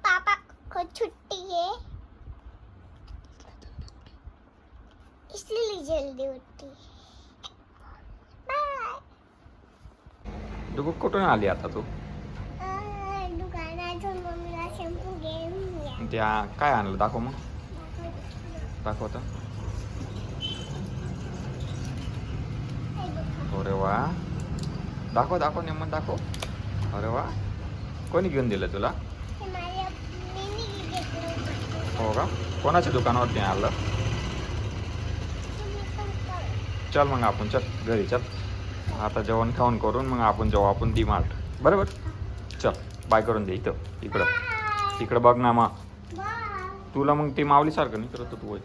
पापा को छुट्टी है इसलिए जल्दी उठती. बाय. डुगू कुठून आली आता तू? दुकानातून मम्मीला शॅम्पू घेऊन त्या काय आणलं दाखव मग. दाखवतं. अरे वा, दाखव दाखव नेमन दाखव. अरे वा, कोणी घेऊन दिलं तुला? हो का, कोणाच्या दुकानावरती आणलं? चल मग आपण चल घरी चल. आता जेवण खाऊन करून मग आपण जाऊ आपण डी-मार्ट. बरोबर. चल बाय करून दे इथं. इकडं बघ ना मग. तुला मग ती माऊलीसारखं नाही करत तू.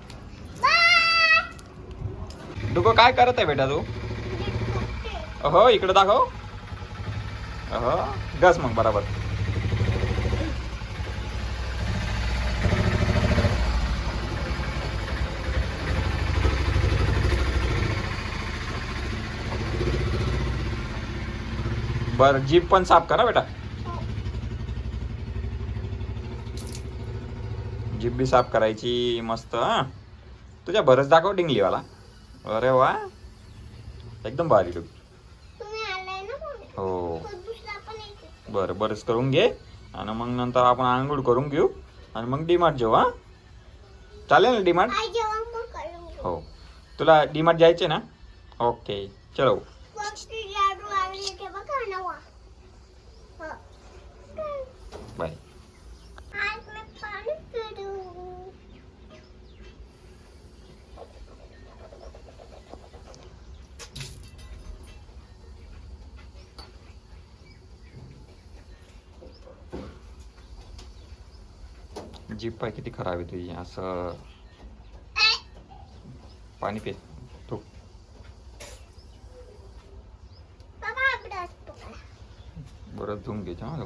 डुगो काय करत आहे बेटा तू? हो इकडं दाखव. हो गस मग बरोबर. बर जीप पण साफ करा बेटा. जीप बी साफ करायची मस्त. हा तुझ्या बरंच दाखव डिंगलीवाला. अरे वा एकदम भारी डुग. हो बरं बरंच करून घे आणि मग नंतर आपण आंघोळ करून घेऊ आणि मग डी-मार्ट जाऊ. हा चालेल ना डी-मार्ट? हो तुला डी-मार्ट जायचे ना? ओके चलो. बाय. जीप पाय किती खराब आहे तुझी. असं पाणी पे तू. बरं धुवून घ्यायचं. हा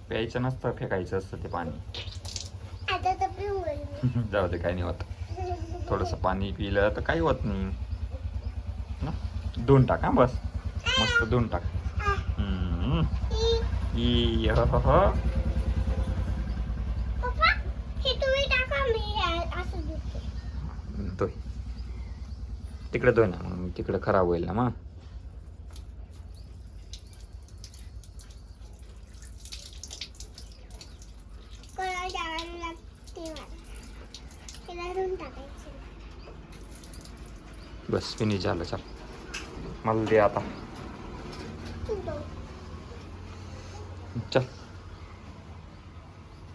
प्यायचं नसतं फेकायचं असतं ते पाणी. जाऊ दे काही नाही होत. थोडंसं पाणी पिलं तर काही होत नाही ना. धुवून टाक. हा बस मस्त धुवून टाक. तिकडे धुय ना मग तिकडे खराब होईल ना मग. बस फिनिश झालं. चल मला दे आता. चल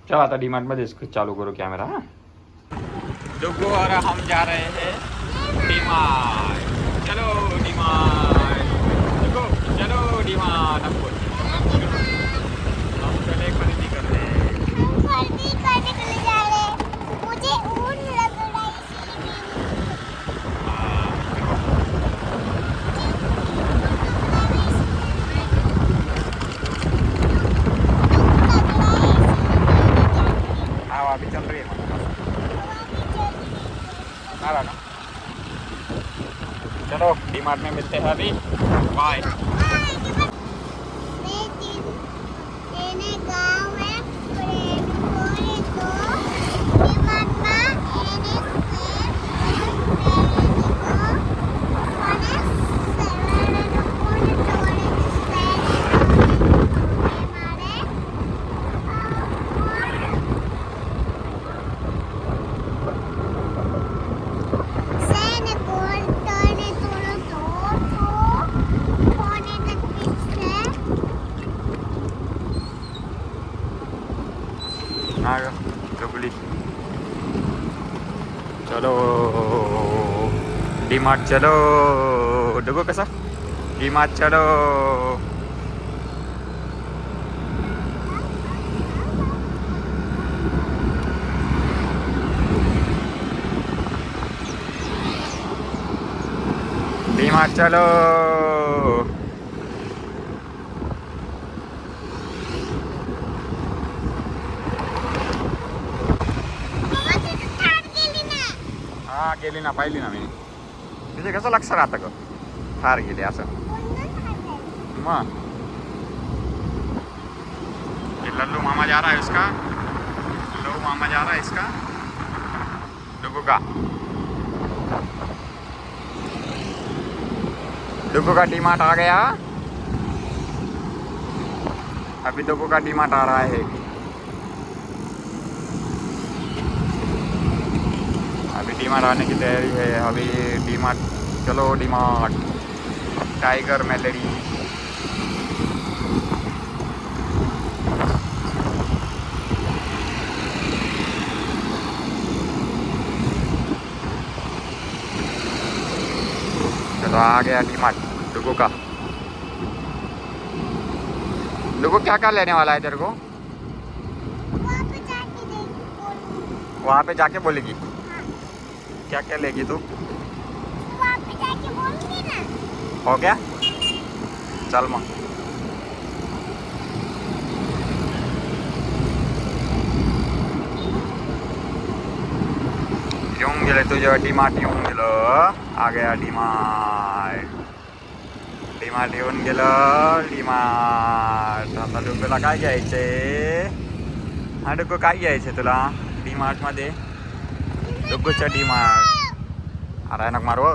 चल आता डी-मार्ट मध्ये चालू करो कैमरा. हाँ डुगू और हम जा रहे हैं डी-मार्ट. चलो डी-मार्ट. डुगू चलो डी-मार्ट. हम चले खरीदी करने. खरीदी करने के लिए जा रहे हैं. मुझे ऊन लग रहा है इसलिए. हवा भी चल रही है ना. चलो डी-मार्ट में मिलते हैं अभी. बाय. डुगली चलो डी-मार्ट चलो. डुगू कसा डी-मार्ट चलो. डी-मार्ट चलो. हा गेली ना पाहिली ना मी. तुझे कसं लक्ष राहतं ग फार गेले असं मग ये लल्लू मामा जा रहा है उसका लल्लू मामा जा रहा है इसका डुगू का डीमार्ट आ गया अभी डुगू का डीमार्ट आ रहा है अभी डीमार्ट आने की तैयारी है अभी डीमार्ट चलो डीमार्ट टाइगर मेलेडी चलो आ गया डीमार्ट डुगू का डुगू क्या क्या लेने वाला है तेरे को वहाँ पे जाके बोलेगी क्या क्या लेगी तू वहाँ पे जाके बोलूंगी ना हो गया चल मग येऊन गेले तुझं डीमार्ट येऊन गेलं आ गया डीमार्ट डीमार्ट येऊन गेलं डीमार्ट आता डुगूला काय घ्यायचंय हा डुगू काय घ्यायचंय तुला डीमार्ट मध्ये डुगूच्या डीमार्ट अरे नक मारू